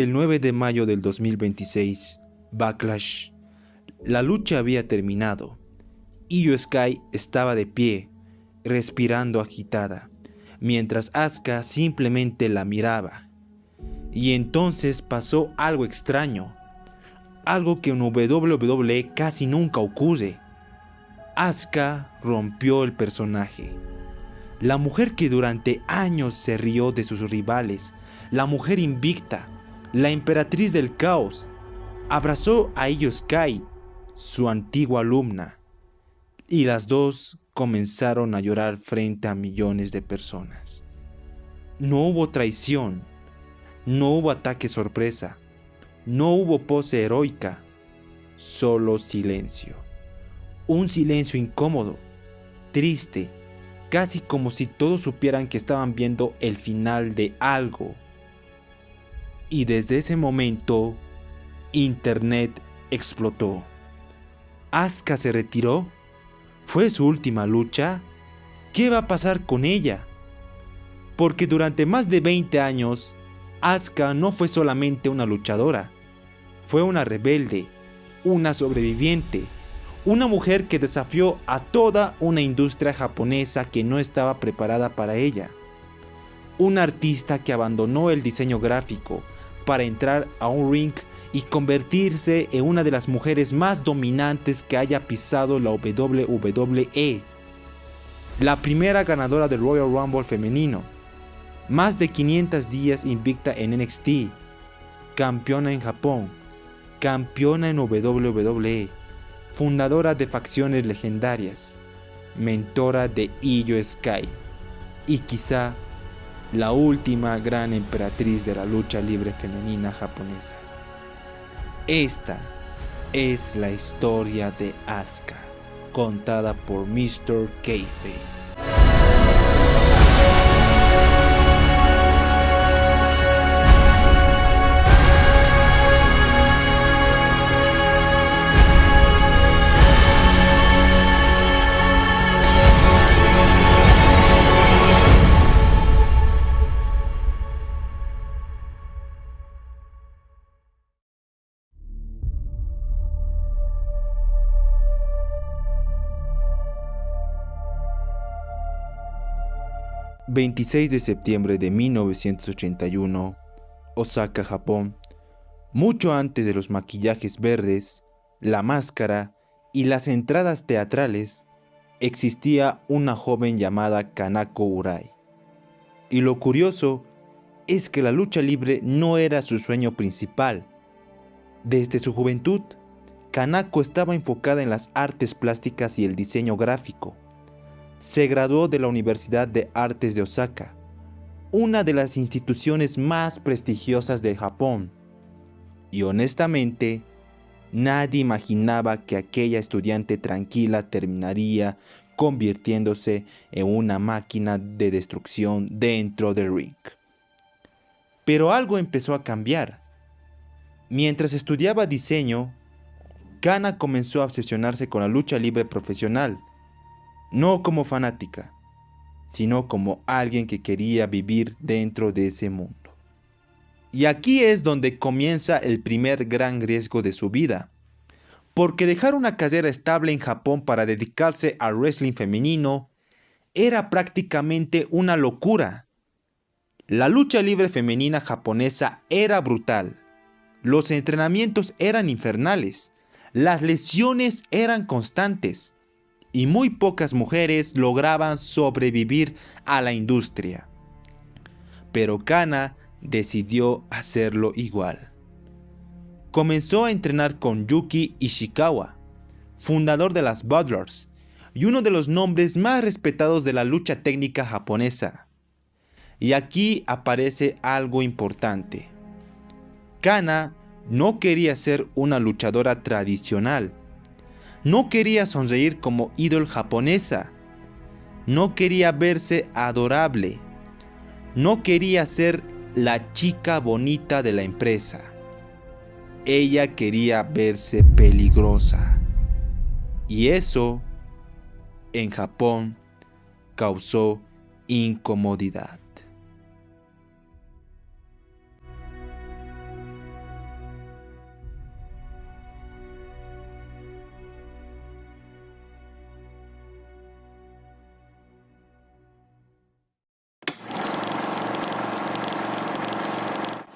El 9 de mayo del 2026, Backlash. La lucha había terminado. Io Sky estaba de pie, respirando agitada, mientras Asuka simplemente la miraba. Y entonces pasó algo extraño, algo que en WWE casi nunca ocurre. Asuka rompió el personaje. La mujer que durante años se rió de sus rivales, la mujer invicta, la emperatriz del caos, abrazó a Io Sky, su antigua alumna, y las dos comenzaron a llorar frente a millones de personas. No hubo traición, no hubo ataque sorpresa, no hubo pose heroica, solo silencio. Un silencio incómodo, triste, casi como si todos supieran que estaban viendo el final de algo. Y desde ese momento, Internet explotó. ¿Asuka se retiró? ¿Fue su última lucha? ¿Qué va a pasar con ella? Porque durante más de 20 años, Asuka no fue solamente una luchadora, fue una rebelde, una sobreviviente, una mujer que desafió a toda una industria japonesa que no estaba preparada para ella. Una artista que abandonó el diseño gráfico para entrar a un ring y convertirse en una de las mujeres más dominantes que haya pisado la WWE. La primera ganadora del Royal Rumble femenino. Más de 500 días invicta en NXT. Campeona en Japón. Campeona en WWE. Fundadora de facciones legendarias, mentora de Io Sky y quizá la última gran emperatriz de la lucha libre femenina japonesa. Esta es la historia de Asuka, contada por Mr. Kayfabe. 26 de septiembre de 1981, Osaka, Japón. Mucho antes de los maquillajes verdes, la máscara y las entradas teatrales, existía una joven llamada Kanako Urai. Y lo curioso es que la lucha libre no era su sueño principal. Desde su juventud, Kanako estaba enfocada en las artes plásticas y el diseño gráfico. Se graduó de la Universidad de Artes de Osaka, una de las instituciones más prestigiosas de Japón. Y honestamente, nadie imaginaba que aquella estudiante tranquila terminaría convirtiéndose en una máquina de destrucción dentro del ring. Pero algo empezó a cambiar. Mientras estudiaba diseño, Kana comenzó a obsesionarse con la lucha libre profesional, no como fanática, sino como alguien que quería vivir dentro de ese mundo. Y aquí es donde comienza el primer gran riesgo de su vida, porque dejar una carrera estable en Japón para dedicarse al wrestling femenino era prácticamente una locura. La lucha libre femenina japonesa era brutal, los entrenamientos eran infernales, las lesiones eran constantes, y muy pocas mujeres lograban sobrevivir a la industria. Pero Kana decidió hacerlo igual. Comenzó a entrenar con Yuki Ishikawa, fundador de las Butlers y uno de los nombres más respetados de la lucha técnica japonesa. Y aquí aparece algo importante. Kana no quería ser una luchadora tradicional. No quería sonreír como ídol japonesa. No quería verse adorable. No quería ser la chica bonita de la empresa. Ella quería verse peligrosa. Y eso, en Japón, causó incomodidad.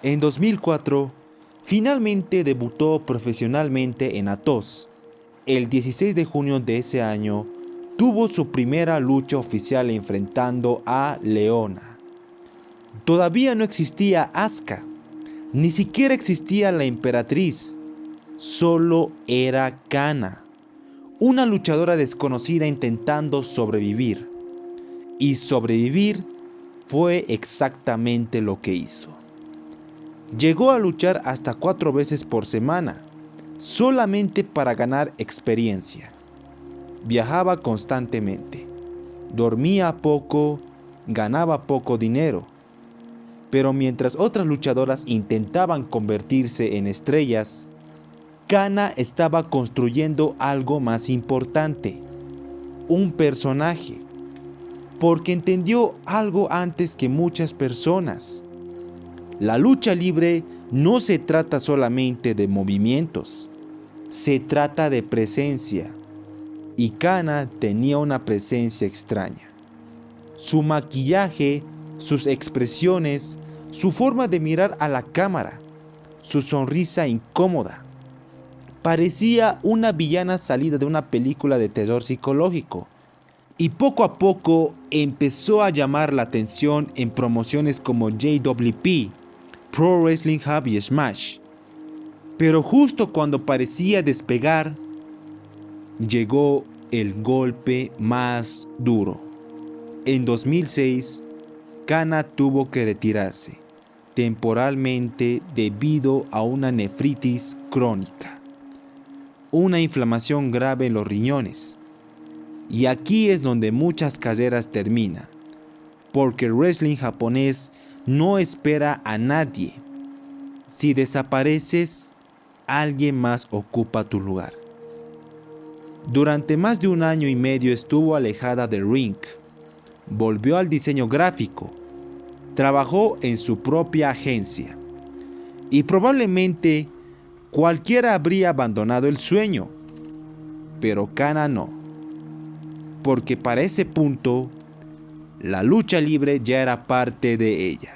En 2004, finalmente debutó profesionalmente en Atos. El 16 de junio de ese año, tuvo su primera lucha oficial enfrentando a Leona. Todavía no existía Asuka, ni siquiera existía la Emperatriz, solo era Kana, una luchadora desconocida intentando sobrevivir. Y sobrevivir fue exactamente lo que hizo. Llegó a luchar hasta 4 veces por semana, solamente para ganar experiencia. Viajaba constantemente, dormía poco, ganaba poco dinero. Pero mientras otras luchadoras intentaban convertirse en estrellas, Kana estaba construyendo algo más importante, un personaje, porque entendió algo antes que muchas personas. La lucha libre no se trata solamente de movimientos, se trata de presencia. Y Kana tenía una presencia extraña. Su maquillaje, sus expresiones, su forma de mirar a la cámara, su sonrisa incómoda. Parecía una villana salida de una película de terror psicológico. Y poco a poco empezó a llamar la atención en promociones como JWP, Pro Wrestling Hub y Smash. Pero justo cuando parecía despegar, llegó el golpe más duro. En 2006, Kana tuvo que retirarse temporalmente debido a una nefritis crónica, una inflamación grave en los riñones. Y aquí es donde muchas carreras terminan, porque el wrestling japonés no espera a nadie. Si desapareces, alguien más ocupa tu lugar. Durante más de 1 año y medio estuvo alejada del ring. Volvió al diseño gráfico. Trabajó en su propia agencia. Y probablemente cualquiera habría abandonado el sueño. Pero Kana no. Porque para ese punto, la lucha libre ya era parte de ella.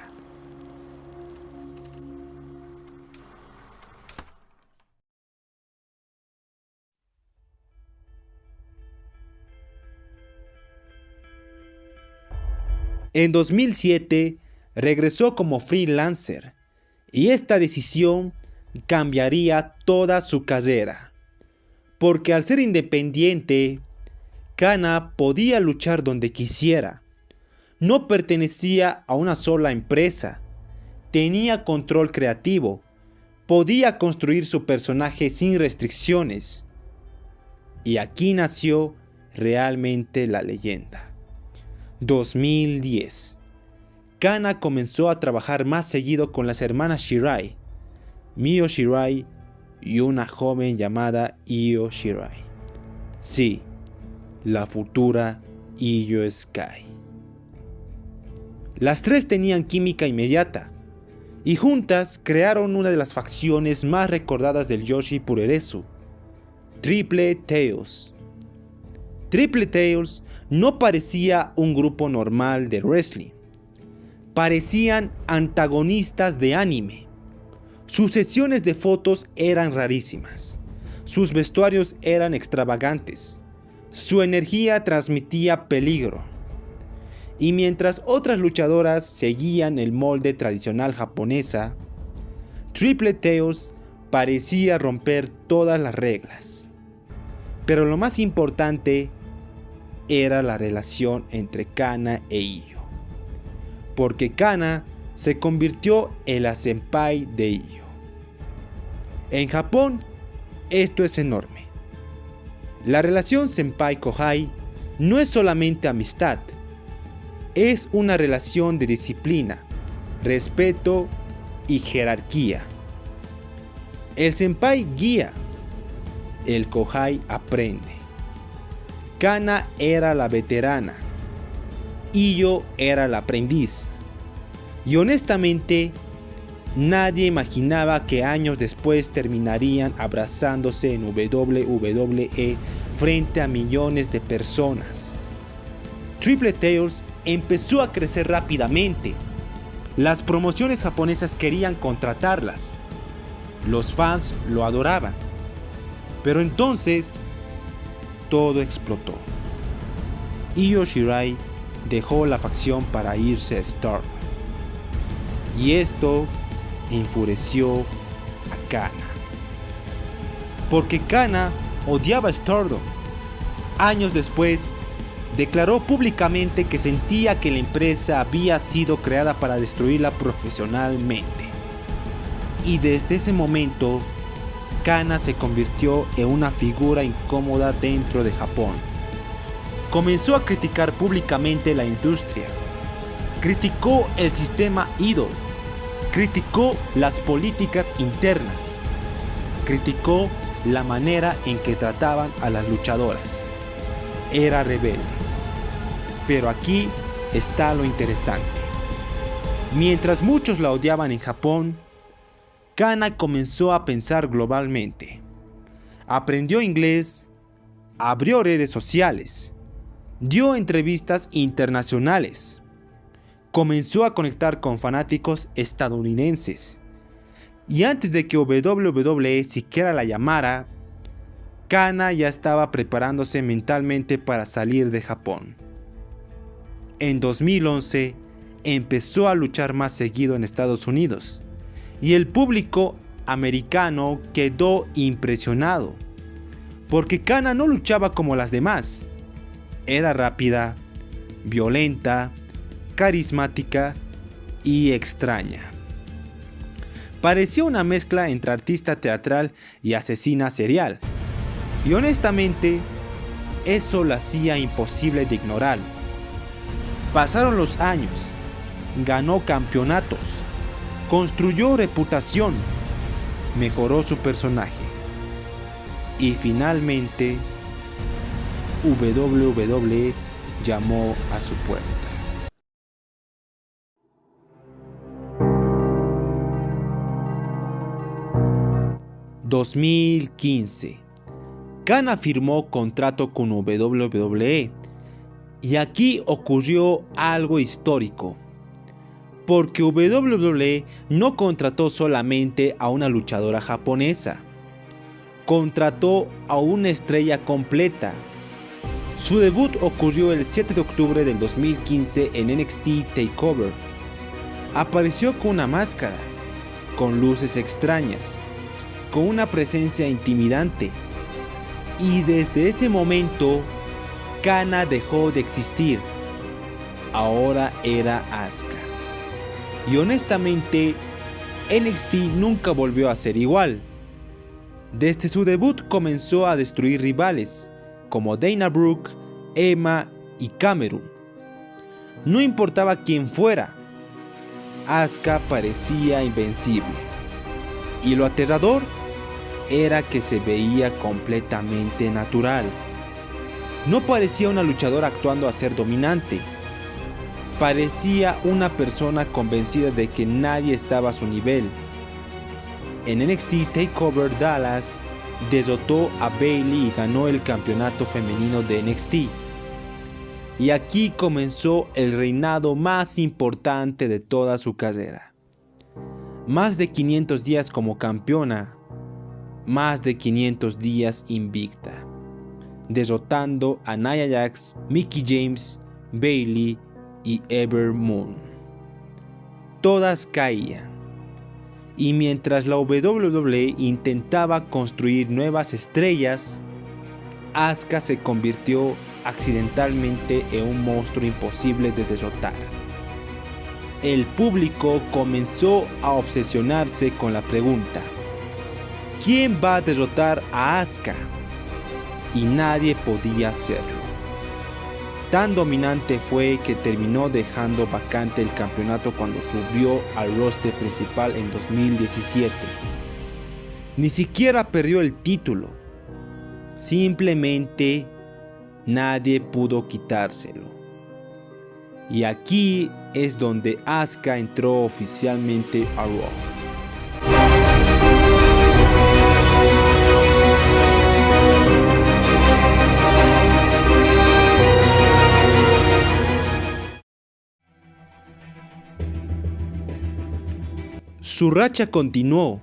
En 2007 regresó como freelancer y esta decisión cambiaría toda su carrera, porque al ser independiente, Kana podía luchar donde quisiera. No pertenecía a una sola empresa, tenía control creativo, podía construir su personaje sin restricciones. Y aquí nació realmente la leyenda. 2010. Kana comenzó a trabajar más seguido con las hermanas Shirai, Mio Shirai y una joven llamada Io Shirai. Sí, la futura Io Sky. Las tres tenían química inmediata y juntas crearon una de las facciones más recordadas del Joshi Puroresu, Triple Tails. Triple Tails no parecía un grupo normal de wrestling. Parecían antagonistas de anime. Sus sesiones de fotos eran rarísimas. Sus vestuarios eran extravagantes. Su energía transmitía peligro. Y mientras otras luchadoras seguían el molde tradicional japonesa, Triple Tails parecía romper todas las reglas. Pero lo más importante era la relación entre Kana e Io, porque Kana se convirtió en la senpai de Io. En Japón, esto es enorme. La relación senpai-kohai no es solamente amistad, es una relación de disciplina, respeto y jerarquía. El senpai guía, el kohai aprende. Kana era la veterana, Io era la aprendiz. Y honestamente, nadie imaginaba que años después terminarían abrazándose en WWE frente a millones de personas. Triple Tails empezó a crecer rápidamente. Las promociones japonesas querían contratarlas. Los fans lo adoraban. Pero entonces, todo explotó. Io Shirai dejó la facción para irse a Stardom. Y esto enfureció a Kana. Porque Kana odiaba a Stardom. Años después, declaró públicamente que sentía que la empresa había sido creada para destruirla profesionalmente. Y desde ese momento, Kana se convirtió en una figura incómoda dentro de Japón. Comenzó a criticar públicamente la industria. Criticó el sistema Idol. Criticó las políticas internas. Criticó la manera en que trataban a las luchadoras. Era rebelde. Pero aquí está lo interesante. Mientras muchos la odiaban en Japón, Kana comenzó a pensar globalmente. Aprendió inglés, abrió redes sociales, dio entrevistas internacionales, comenzó a conectar con fanáticos estadounidenses. Y antes de que WWE siquiera la llamara, Kana ya estaba preparándose mentalmente para salir de Japón. En 2011 empezó a luchar más seguido en Estados Unidos y el público americano quedó impresionado porque Kana no luchaba como las demás. Era rápida, violenta, carismática y extraña. Parecía una mezcla entre artista teatral y asesina serial. Y honestamente, eso la hacía imposible de ignorar. Pasaron los años, ganó campeonatos, construyó reputación, mejoró su personaje y finalmente WWE llamó a su puerta. ...2015... Kana firmó contrato con WWE y aquí ocurrió algo histórico, porque WWE no contrató solamente a una luchadora japonesa, contrató a una estrella completa. Su debut ocurrió el 7 de octubre del 2015 en NXT TakeOver. Apareció con una máscara, con luces extrañas, con una presencia intimidante. Y desde ese momento, Kana dejó de existir. Ahora era Asuka. Y honestamente, NXT nunca volvió a ser igual. Desde su debut comenzó a destruir rivales, como Dana Brooke, Emma y Cameron. No importaba quién fuera, Asuka parecía invencible. Y lo aterrador era que se veía completamente natural. No parecía una luchadora actuando a ser dominante. Parecía una persona convencida de que nadie estaba a su nivel. En NXT TakeOver Dallas, derrotó a Bayley y ganó el campeonato femenino de NXT. Y aquí comenzó el reinado más importante de toda su carrera. Más de 500 días como campeona, más de 500 días invicta, derrotando a Nia Jax, Mickie James, Bayley y Ember Moon. Todas caían. Y mientras la WWE intentaba construir nuevas estrellas, Asuka se convirtió accidentalmente en un monstruo imposible de derrotar. El público comenzó a obsesionarse con la pregunta: ¿quién va a derrotar a Asuka? Y nadie podía hacerlo. Tan dominante fue que terminó dejando vacante el campeonato cuando subió al roster principal en 2017. Ni siquiera perdió el título. Simplemente nadie pudo quitárselo. Y aquí es donde Asuka entró oficialmente a Raw. Su racha continuó.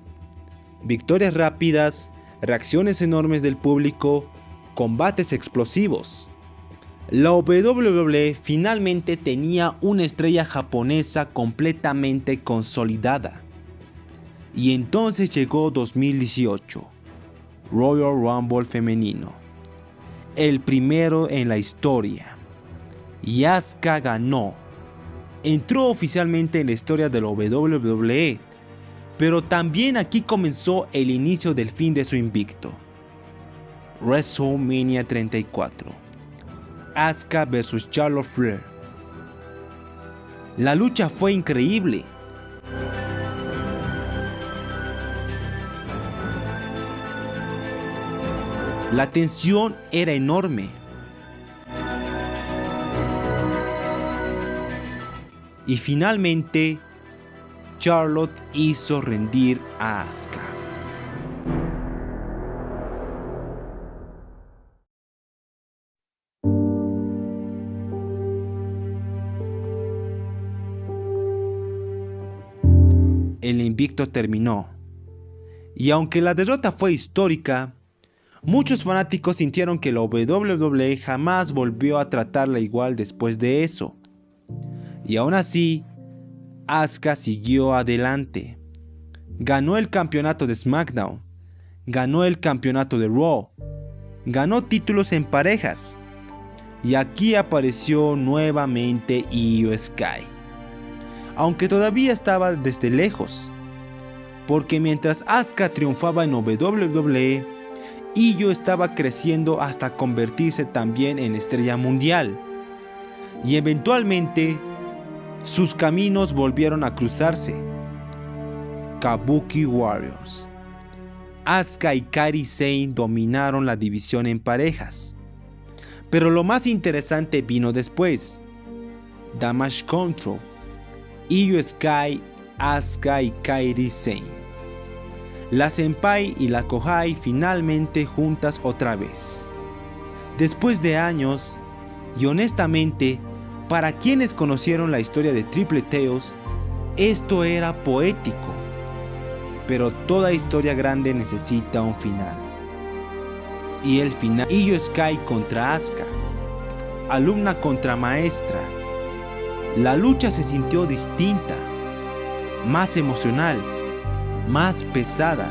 Victorias rápidas, reacciones enormes del público, combates explosivos. La WWE finalmente tenía una estrella japonesa completamente consolidada. Y entonces llegó 2018, Royal Rumble femenino, el primero en la historia. Y Asuka ganó. Entró oficialmente en la historia de la WWE, pero también aquí comenzó el inicio del fin de su invicto. WrestleMania 34. Asuka vs Charlotte Flair. La lucha fue increíble. La tensión era enorme. Y finalmente, Charlotte hizo rendir a Asuka. El invicto terminó. Y aunque la derrota fue histórica, muchos fanáticos sintieron que la WWE jamás volvió a tratarla igual después de eso. Y aún así, Asuka siguió adelante. Ganó el campeonato de SmackDown, ganó el campeonato de Raw, ganó títulos en parejas. Y aquí apareció nuevamente Io Sky. Aunque todavía estaba desde lejos. Porque mientras Asuka triunfaba en WWE, Io estaba creciendo hasta convertirse también en estrella mundial. Y eventualmente, sus caminos volvieron a cruzarse. Kabuki Warriors. Asuka y Kairi Sane dominaron la división en parejas. Pero lo más interesante vino después. Damage Control. Io Sky, Asuka y Kairi Sane. La Senpai y la Kohai finalmente juntas otra vez. Después de años, y honestamente, para quienes conocieron la historia de Triple Tails, esto era poético. Pero toda historia grande necesita un final. Y el final, Io Sky contra Asuka, alumna contra maestra. La lucha se sintió distinta, más emocional, más pesada.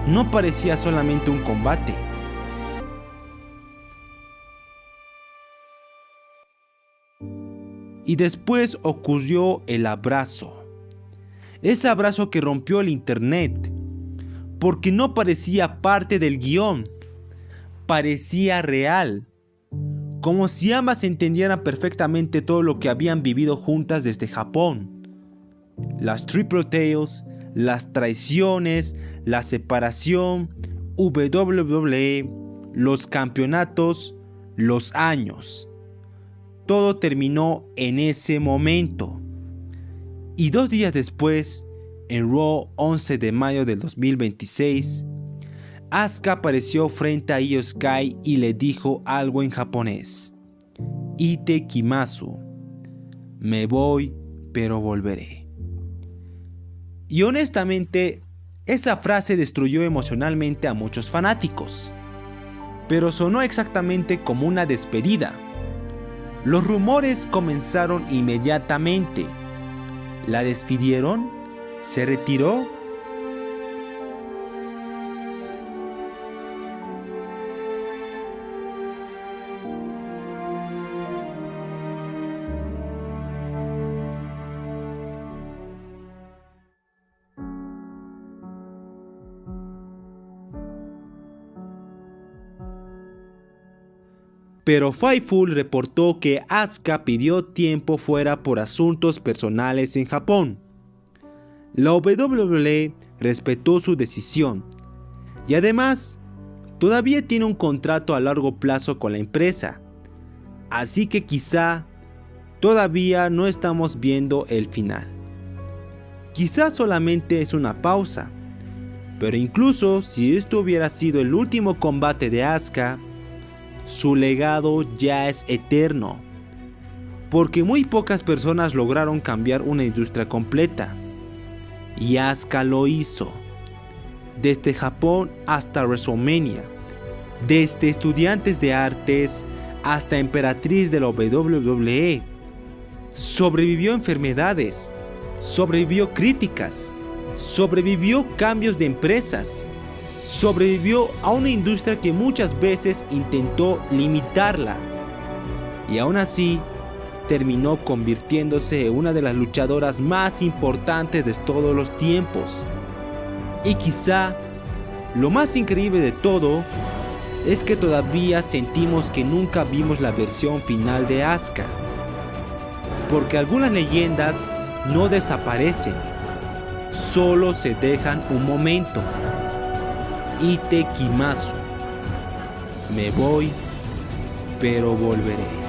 No parecía solamente un combate. Y después ocurrió el abrazo. Ese abrazo que rompió el internet, porque no parecía parte del guión, parecía real, como si ambas entendieran perfectamente todo lo que habían vivido juntas desde Japón. Las Triple Tails, las traiciones, la separación, WWE, los campeonatos, los años. Todo terminó en ese momento. Y 2 días después, en Raw 11 de mayo del 2026, Asuka apareció frente a Io Sky y le dijo algo en japonés. Ite kimasu. Me voy, pero volveré. Y honestamente, esa frase destruyó emocionalmente a muchos fanáticos. Pero sonó exactamente como una despedida. Los rumores comenzaron inmediatamente. ¿La despidieron? ¿Se retiró? Pero Fightful reportó que Asuka pidió tiempo fuera por asuntos personales en Japón. La WWE respetó su decisión y además todavía tiene un contrato a largo plazo con la empresa, así que quizá todavía no estamos viendo el final. Quizá solamente es una pausa, pero incluso si esto hubiera sido el último combate de Asuka, su legado ya es eterno, porque muy pocas personas lograron cambiar una industria completa. Y Asuka lo hizo. Desde Japón hasta WrestleMania, desde estudiantes de artes hasta emperatriz de la WWE. Sobrevivió enfermedades, sobrevivió críticas, sobrevivió cambios de empresas, sobrevivió a una industria que muchas veces intentó limitarla. Y aún así, terminó convirtiéndose en una de las luchadoras más importantes de todos los tiempos. Y quizá lo más increíble de todo es que todavía sentimos que nunca vimos la versión final de Asuka, porque algunas leyendas no desaparecen, solo se dejan un momento. Itekimasu. Me voy, pero volveré.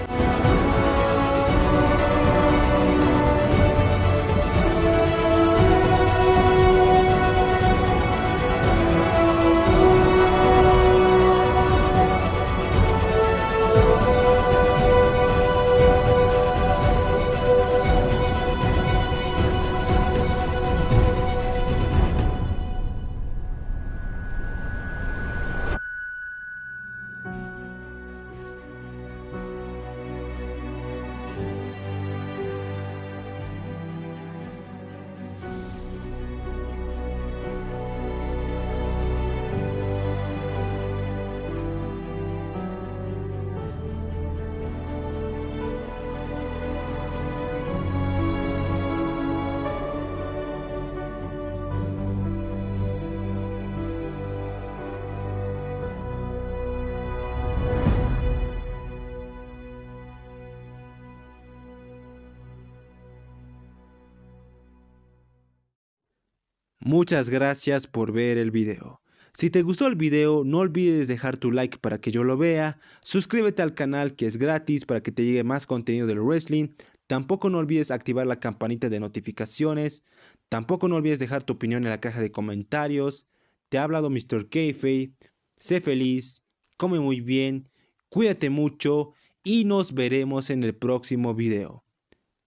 Muchas gracias por ver el video. Si te gustó el video, no olvides dejar tu like para que yo lo vea, suscríbete al canal que es gratis para que te llegue más contenido del wrestling, tampoco no olvides activar la campanita de notificaciones, tampoco no olvides dejar tu opinión en la caja de comentarios. Te ha hablado Mr. Kayfabe, sé feliz, come muy bien, cuídate mucho y nos veremos en el próximo video.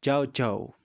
Chao, chao.